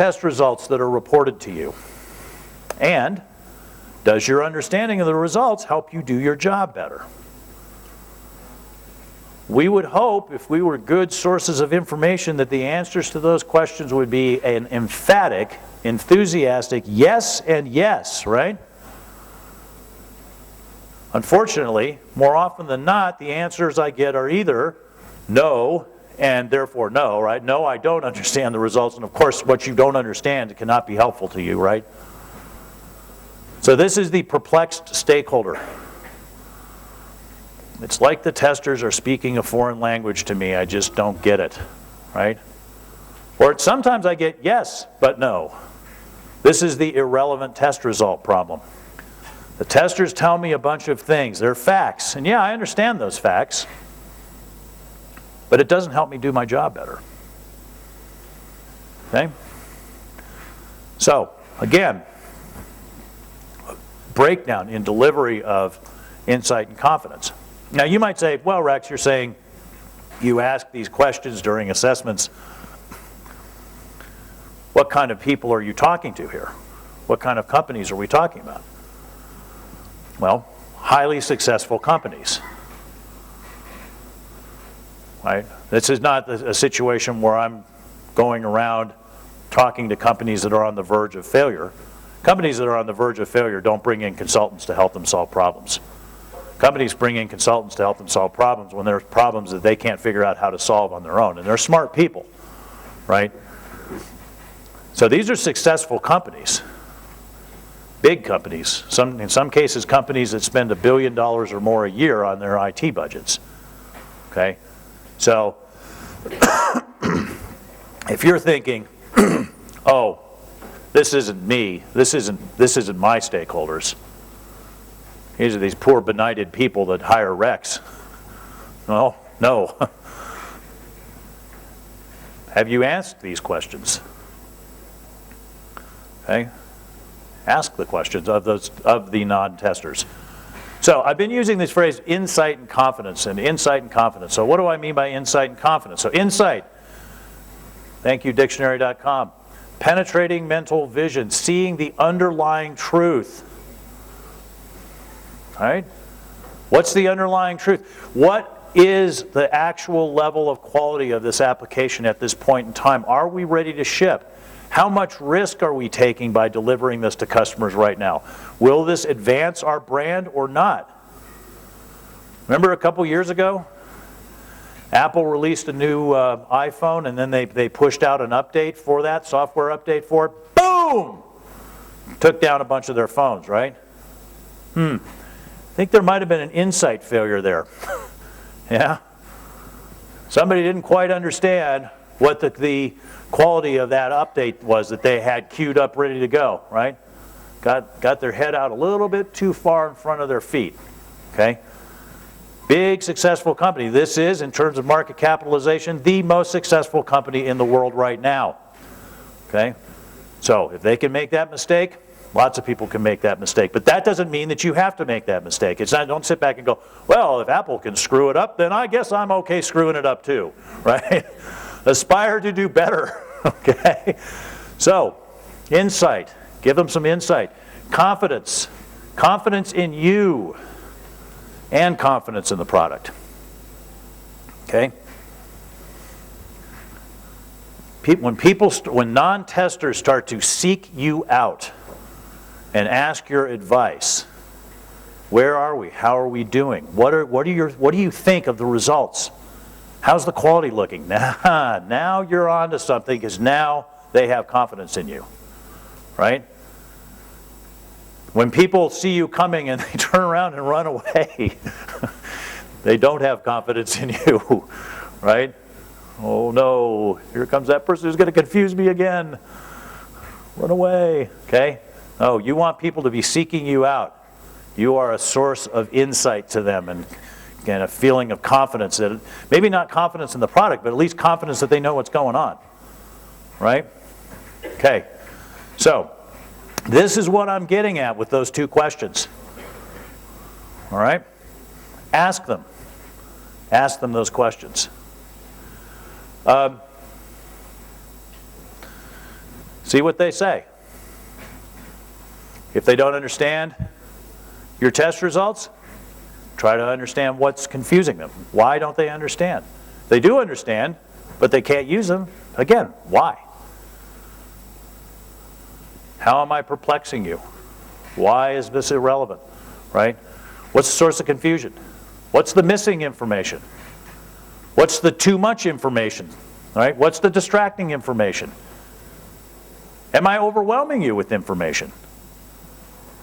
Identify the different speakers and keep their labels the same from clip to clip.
Speaker 1: test results that are reported to you? And does your understanding of the results help you do your job better? We would hope, if we were good sources of information, that the answers to those questions would be an emphatic, enthusiastic yes and yes, right? Unfortunately, more often than not, the answers I get are either no and therefore no, right? No, I don't understand the results, and of course what you don't understand cannot be helpful to you, right? So this is the perplexed stakeholder. It's like the testers are speaking a foreign language to me. I just don't get it, right? Or sometimes I get yes, but no. This is the irrelevant test result problem. The testers tell me a bunch of things. They're facts. And yeah, I understand those facts. But it doesn't help me do my job better. Okay? So, again, breakdown in delivery of insight and confidence. Now you might say, well, Rex, you're saying you ask these questions during assessments. What kind of people are you talking to here? What kind of companies are we talking about? Well, highly successful companies. Right? This is not a situation where I'm going around talking to companies that are on the verge of failure. Companies that are on the verge of failure don't bring in consultants to help them solve problems. Companies bring in consultants to help them solve problems when there's problems that they can't figure out how to solve on their own. And they're smart people, right? So these are successful companies. Big companies. In some cases, companies that spend $1 billion or more a year on their IT budgets. Okay? So, if you're thinking, oh, this isn't me, this isn't my stakeholders. These are these poor benighted people that hire Rex. Well, no. Have you asked these questions? Okay? Ask the questions of the non-testers. So I've been using this phrase insight and confidence, and insight and confidence. So what do I mean by insight and confidence? So insight, thank you dictionary.com, penetrating mental vision, seeing the underlying truth. All right? What's the underlying truth? What is the actual level of quality of this application at this point in time? Are we ready to ship? How much risk are we taking by delivering this to customers right now? Will this advance our brand or not? Remember a couple years ago? Apple released a new iPhone, and then they pushed out an update for that, software update for it. Boom! Took down a bunch of their phones, right? I think there might have been an insight failure there. Yeah? Somebody didn't quite understand what the quality of that update was that they had queued up ready to go, right? Got their head out a little bit too far in front of their feet, okay? Big successful company. This is, in terms of market capitalization, the most successful company in the world right now, okay? So if they can make that mistake, lots of people can make that mistake. But that doesn't mean that you have to make that mistake. It's not, don't sit back and go, well, if Apple can screw it up, then I guess I'm okay screwing it up too, right? Aspire to do better, okay? So, insight. Give them some insight. Confidence. Confidence in you and confidence in the product. Okay? When non-testers start to seek you out and ask your advice, where are we? How are we doing? What do you think of the results? How's the quality looking? Now you're on to something, because now they have confidence in you, right? When people see you coming and they turn around and run away, they don't have confidence in you, right? Oh no, here comes that person who's going to confuse me again. Run away, okay? Oh, you want people to be seeking you out. You are a source of insight to them, and a feeling of confidence, that maybe not confidence in the product, but at least confidence that they know what's going on, right? Okay, so this is what I'm getting at with those two questions. All right? Ask them. Ask them those questions. See what they say. If they don't understand your test results, try to understand what's confusing them. Why don't they understand? They do understand, but they can't use them. Again, why? How am I perplexing you? Why is this irrelevant? Right? What's the source of confusion? What's the missing information? What's the too much information? Right? What's the distracting information? Am I overwhelming you with information?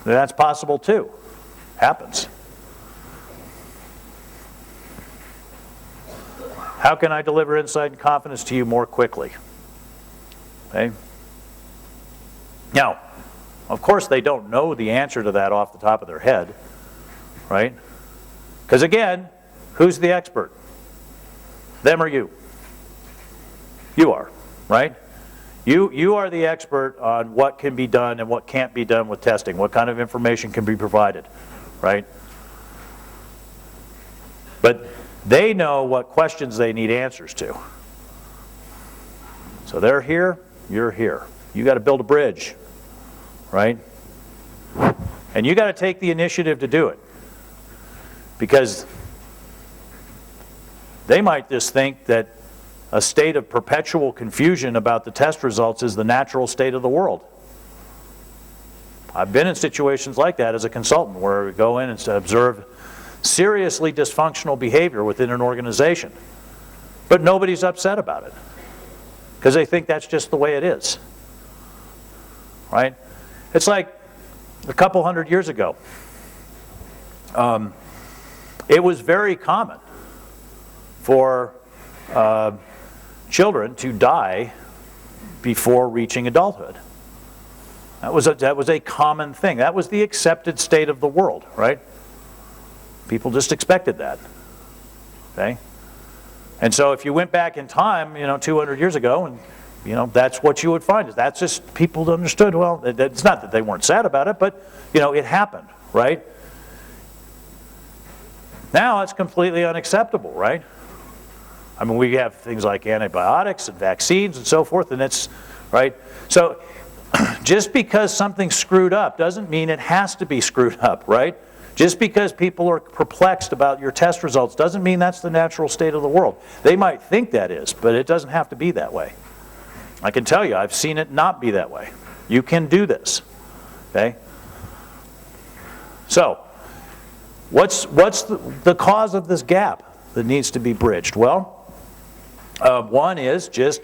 Speaker 1: That's possible too. Happens. How can I deliver insight and confidence to you more quickly? Okay. Now, of course they don't know the answer to that off the top of their head, right? Because again, who's the expert? Them or you? You are, right? You are the expert on what can be done and what can't be done with testing, what kind of information can be provided, right? But they know what questions they need answers to. So they're here, you're here. You got to build a bridge, right? And you got to take the initiative to do it. Because they might just think that a state of perpetual confusion about the test results is the natural state of the world. I've been in situations like that as a consultant where we go in and observe seriously dysfunctional behavior within an organization. But nobody's upset about it because they think that's just the way it is. Right? It's like a couple hundred years ago. It was very common for children to die before reaching adulthood. That was a common thing. That was the accepted state of the world, right? People just expected that. Okay? And so if you went back in time, 200 years ago, and that's what you would find. That's just people understood. Well, it's not that they weren't sad about it, but it happened, right? Now it's completely unacceptable, right? I mean, we have things like antibiotics and vaccines and so forth, and it's, right? So just because something's screwed up doesn't mean it has to be screwed up, right? Just because people are perplexed about your test results doesn't mean that's the natural state of the world. They might think that is, but it doesn't have to be that way. I can tell you, I've seen it not be that way. You can do this, okay? So, what's the cause of this gap that needs to be bridged? Well, one is just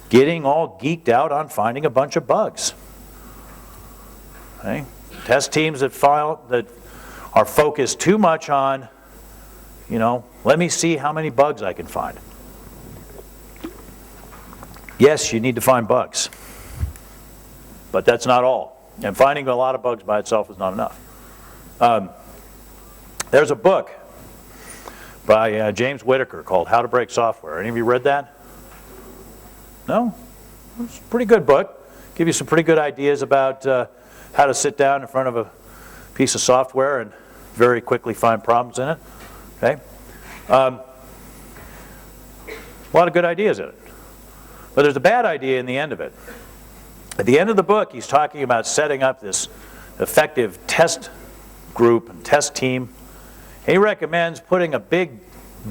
Speaker 1: getting all geeked out on finding a bunch of bugs. Okay? Test teams that are focused too much on, let me see how many bugs I can find. Yes, you need to find bugs, but that's not all. And finding a lot of bugs by itself is not enough. There's a book by James Whitaker called How to Break Software. Any of you read that? No? It's a pretty good book. Give you some pretty good ideas about how to sit down in front of a piece of software and very quickly find problems in it. Okay? A lot of good ideas in it. But there's a bad idea in the end of it. At the end of the book, he's talking about setting up this effective test group and test team. He recommends putting a big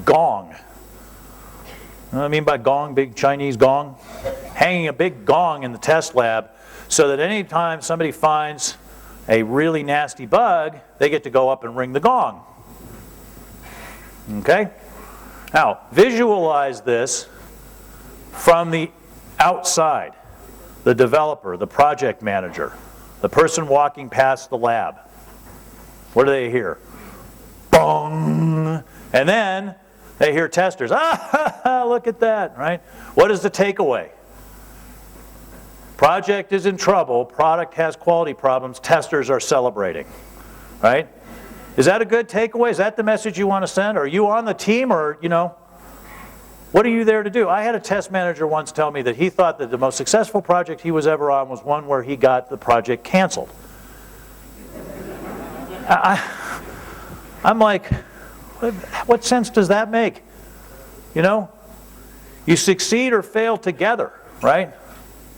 Speaker 1: gong. You know what I mean by gong, big Chinese gong? Hanging a big gong in the test lab so that any time somebody finds a really nasty bug, they get to go up and ring the gong. Okay? Now, visualize this from the outside. The developer, the project manager, the person walking past the lab. What do they hear? Bong! And then they hear testers. Look at that, right? What is the takeaway? Project is in trouble, product has quality problems, testers are celebrating, right? Is that a good takeaway? Is that the message you want to send? Are you on the team or, what are you there to do? I had a test manager once tell me that he thought that the most successful project he was ever on was one where he got the project canceled. I'm like, what sense does that make? You succeed or fail together, right?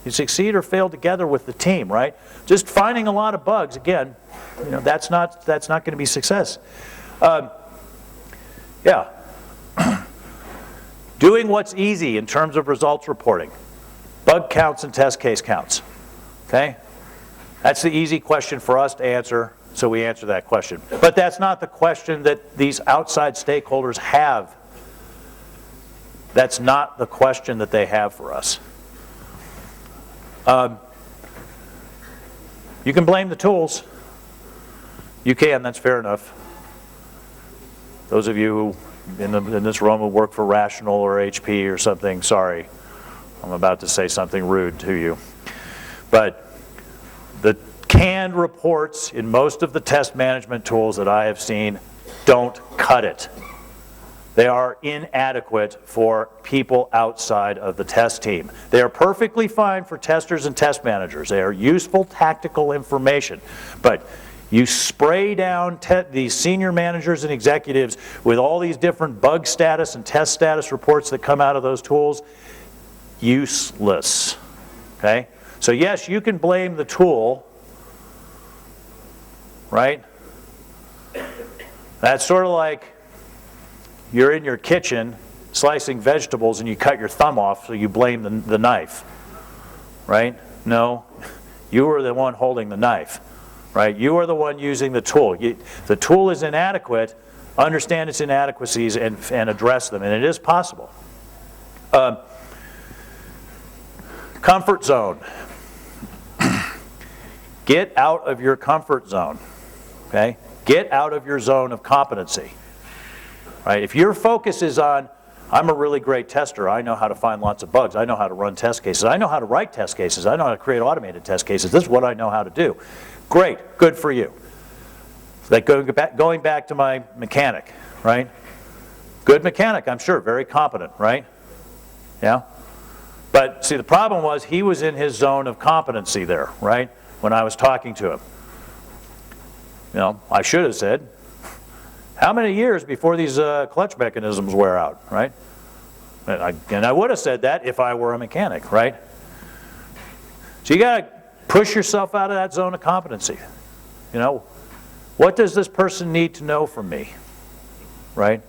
Speaker 1: You succeed or fail together with the team, right? Just finding a lot of bugs, again, that's not going to be success. Yeah. Doing what's easy in terms of results reporting. Bug counts and test case counts. Okay? That's the easy question for us to answer, so we answer that question. But that's not the question that these outside stakeholders have. That's not the question that they have for us. You can blame the tools. You can, that's fair enough. Those of you who in this room who work for Rational or HP or something, sorry. I'm about to say something rude to you. But the canned reports in most of the test management tools that I have seen don't cut it. They are inadequate for people outside of the test team. They are perfectly fine for testers and test managers. They are useful tactical information. But you spray down these senior managers and executives with all these different bug status and test status reports that come out of those tools, useless. Okay? So yes, you can blame the tool, right? That's sort of like you're in your kitchen slicing vegetables and you cut your thumb off, so you blame the knife, right? No, you were the one holding the knife, right? You are the one using the tool. The tool is inadequate. Understand its inadequacies and address them, and it is possible. Comfort zone. Get out of your comfort zone, okay? Get out of your zone of competency. Right? If your focus is on, I'm a really great tester, I know how to find lots of bugs, I know how to run test cases, I know how to write test cases, I know how to create automated test cases, this is what I know how to do. Great, good for you. Like going back to my mechanic, right? Good mechanic, I'm sure, very competent, right? Yeah? But see, the problem was he was in his zone of competency there, right? When I was talking to him. You know, I should have said, how many years before these clutch mechanisms wear out, right? And I would have said that if I were a mechanic, right? So you got to push yourself out of that zone of competency. You know, what does this person need to know from me, right?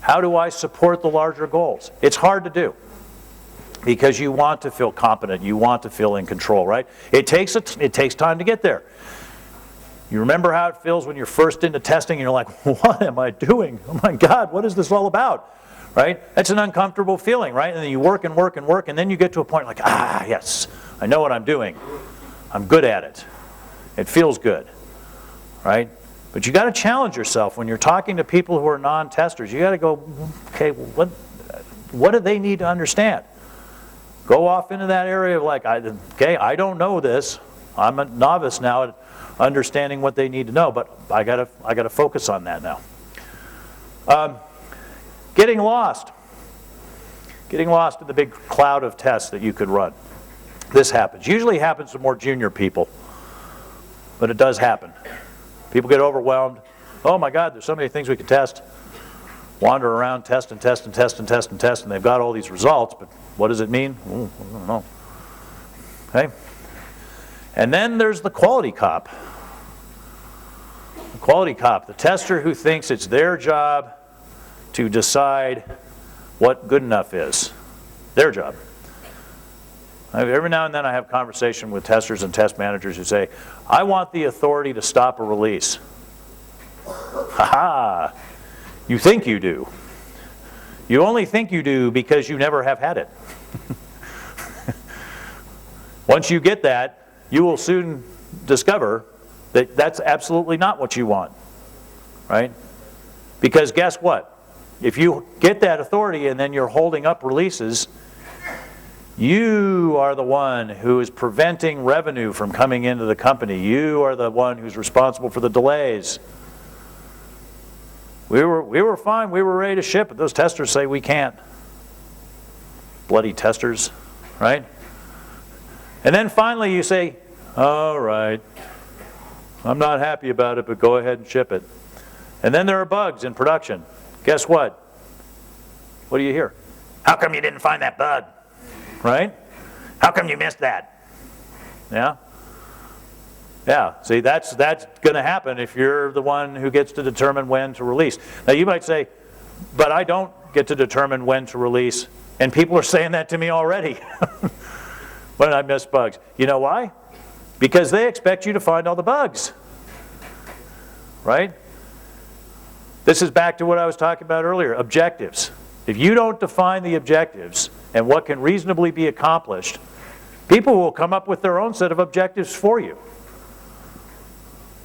Speaker 1: How do I support the larger goals? It's hard to do because you want to feel competent, you want to feel in control, right? It takes time to get there. You remember how it feels when you're first into testing and you're like, what am I doing? Oh my God, what is this all about? Right? That's an uncomfortable feeling, right? And then you work and work and work, and then you get to a point like, yes, I know what I'm doing. I'm good at it. It feels good, right? But you got to challenge yourself when you're talking to people who are non-testers. You got to go, okay, what do they need to understand? Go off into that area of like, okay, I don't know this. I'm a novice now at understanding what they need to know, but I gotta focus on that now. Getting lost. Getting lost in the big cloud of tests that you could run. This happens. Usually happens to more junior people, but it does happen. People get overwhelmed. Oh my God, there's so many things we could test. Wander around, test and test and test and test and test, and they've got all these results, but what does it mean? Ooh, I don't know. Okay? And then there's the quality cop. The quality cop, the tester who thinks it's their job to decide what good enough is. Their job. Every now and then I have conversation with testers and test managers who say, I want the authority to stop a release. Ha-ha! You think you do. You only think you do because you never have had it. Once you get that, you will soon discover that that's absolutely not what you want, right? Because guess what? If you get that authority and then you're holding up releases, you are the one who is preventing revenue from coming into the company. You are the one who's responsible for the delays. We were fine, we were ready to ship, but those testers say we can't. Bloody testers, right? And then finally you say, all right, I'm not happy about it, but go ahead and ship it. And then there are bugs in production. Guess what? What do you hear? How come you didn't find that bug? Right? How come you missed that? Yeah? Yeah, see, that's going to happen if you're the one who gets to determine when to release. Now you might say, but I don't get to determine when to release, and people are saying that to me already. When I miss bugs. You know why? Because they expect you to find all the bugs. Right? This is back to what I was talking about earlier, objectives. If you don't define the objectives and what can reasonably be accomplished, people will come up with their own set of objectives for you.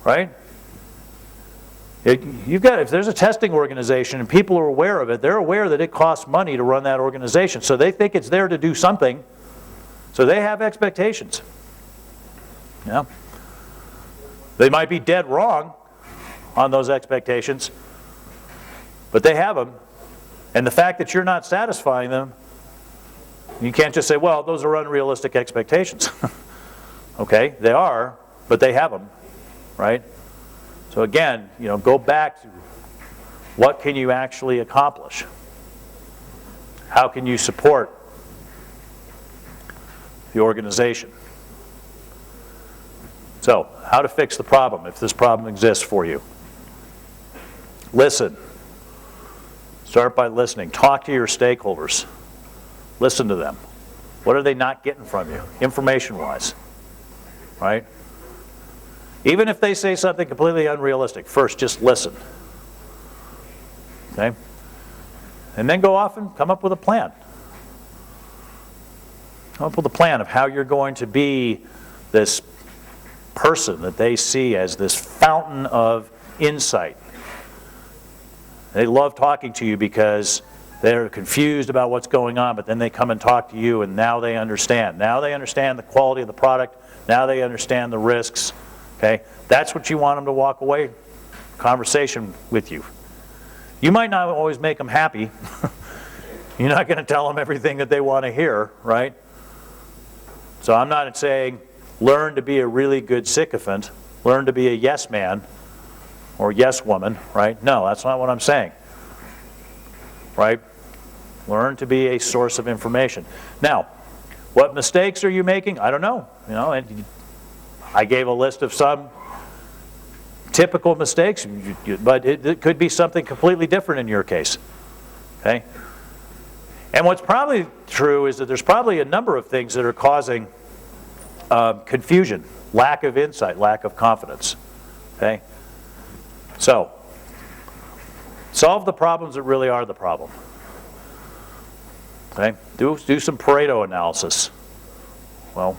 Speaker 1: Right? If there's a testing organization and people are aware of it, they're aware that it costs money to run that organization. So they think it's there to do something. So they have expectations. Yeah. They might be dead wrong on those expectations, but they have them. And the fact that you're not satisfying them, you can't just say, well, those are unrealistic expectations. Okay, they are, but they have them. Right? So again, go back to what can you actually accomplish? How can you support the organization? So, how to fix the problem if this problem exists for you? Listen. Start by listening. Talk to your stakeholders. Listen to them. What are they not getting from you, information-wise? Right? Even if they say something completely unrealistic, first just listen. Okay? And then go off and come up with a plan. Come up with a plan of how you're going to be this person that they see as this fountain of insight. They love talking to you because they're confused about what's going on, but then they come and talk to you and now they understand. Now they understand the quality of the product. Now they understand the risks. Okay? That's what you want them to walk away conversation with you. You might not always make them happy. You're not going to tell them everything that they want to hear, right? So I'm not saying learn to be a really good sycophant, learn to be a yes man or yes woman, right? No, that's not what I'm saying. Right? Learn to be a source of information. Now, what mistakes are you making? I don't know. And I gave a list of some typical mistakes, but it could be something completely different in your case. Okay? And what's probably true is that there's probably a number of things that are causing confusion, lack of insight, lack of confidence. Okay? So, solve the problems that really are the problem. Okay? Do some Pareto analysis. Well,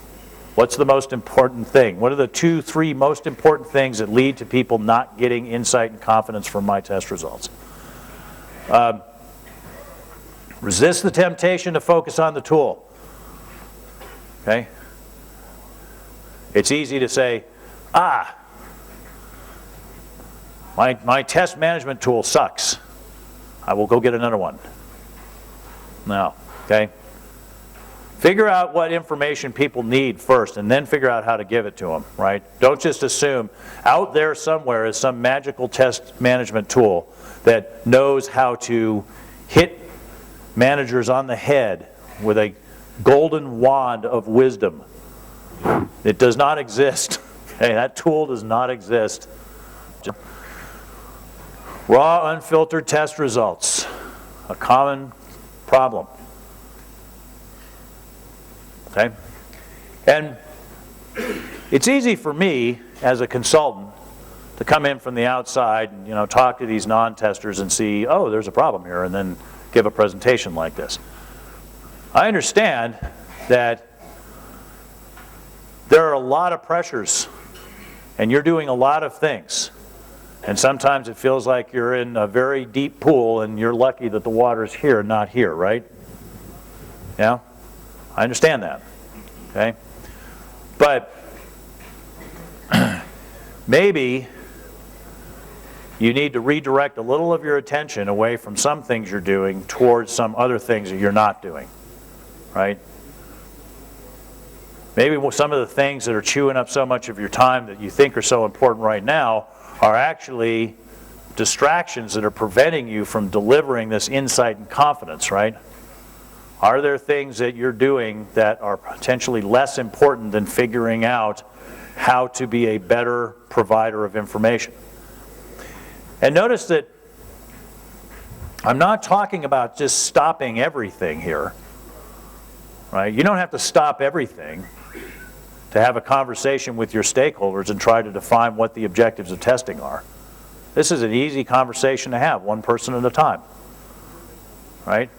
Speaker 1: what's the most important thing? What are the 2, 3 most important things that lead to people not getting insight and confidence from my test results? Resist the temptation to focus on the tool. Okay? It's easy to say, my test management tool sucks. I will go get another one. No. Okay? Figure out what information people need first and then figure out how to give it to them, right? Don't just assume out there somewhere is some magical test management tool that knows how to hit managers on the head with a golden wand of wisdom. It does not exist. Okay, that tool does not exist. Raw, unfiltered test results, a common problem. Okay? And it's easy for me as a consultant to come in from the outside and talk to these non-testers and see, oh, there's a problem here, and then give a presentation like this. I understand that there are a lot of pressures and you're doing a lot of things. And sometimes it feels like you're in a very deep pool and you're lucky that the water's here, not here, right? Yeah? I understand that. Okay? But maybe you need to redirect a little of your attention away from some things you're doing towards some other things that you're not doing. Right? Maybe some of the things that are chewing up so much of your time that you think are so important right now are actually distractions that are preventing you from delivering this insight and confidence, right? Are there things that you're doing that are potentially less important than figuring out how to be a better provider of information? And notice that I'm not talking about just stopping everything here, right? You don't have to stop everything to have a conversation with your stakeholders and try to define what the objectives of testing are. This is an easy conversation to have, one person at a time, right?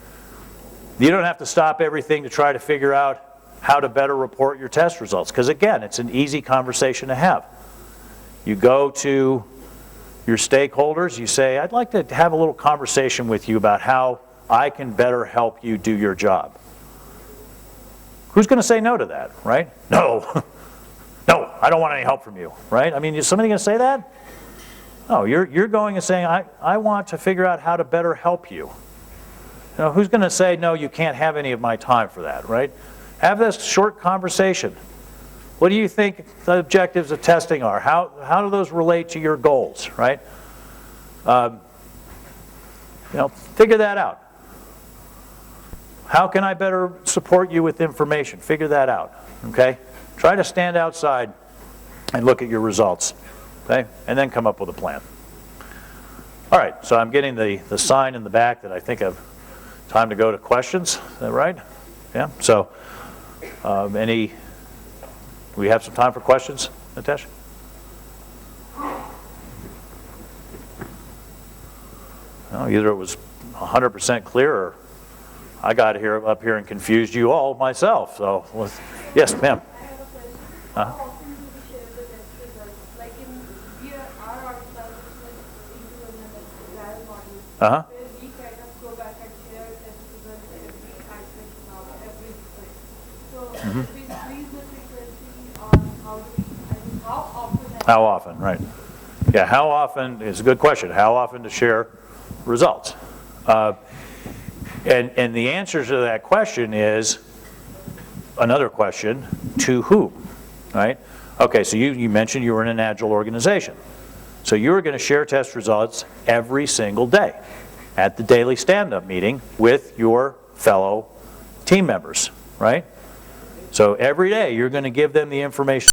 Speaker 1: You don't have to stop everything to try to figure out how to better report your test results, because again, it's an easy conversation to have. You go to your stakeholders, you say, I'd like to have a little conversation with you about how I can better help you do your job. Who's going to say no to that, right? No, no, I don't want any help from you, right? I mean, is somebody going to say that? No, you're going and saying, I want to figure out how to better help you. You know, who's going to say, no, you can't have any of my time for that, right? Have this short conversation. What do you think the objectives of testing are? How do those relate to your goals, right? You know, figure that out. How can I better support you with information? Figure that out, okay? Try to stand outside and look at your results, okay? And then come up with a plan. All right, so I'm getting the sign in the back that I think I've time to go to questions. Is that right? Yeah, so do we have some time for questions, Natasha? Well, either it was 100% clear or I got up here and confused you all myself. So, yes, ma'am.
Speaker 2: I have a question. How often do we share the test results? Like our organization into an agile model, where we kind of go back and share test results every iteration or every sprint. So if we squeeze the frequency on how often?
Speaker 1: How often, right. Yeah, how often is a good question. How often to share results? And the answer to that question is another question, to whom, right? Okay, so you mentioned you were in an agile organization. So you were going to share test results every single day at the daily stand-up meeting with your fellow team members, right? So every day you're going to give them the information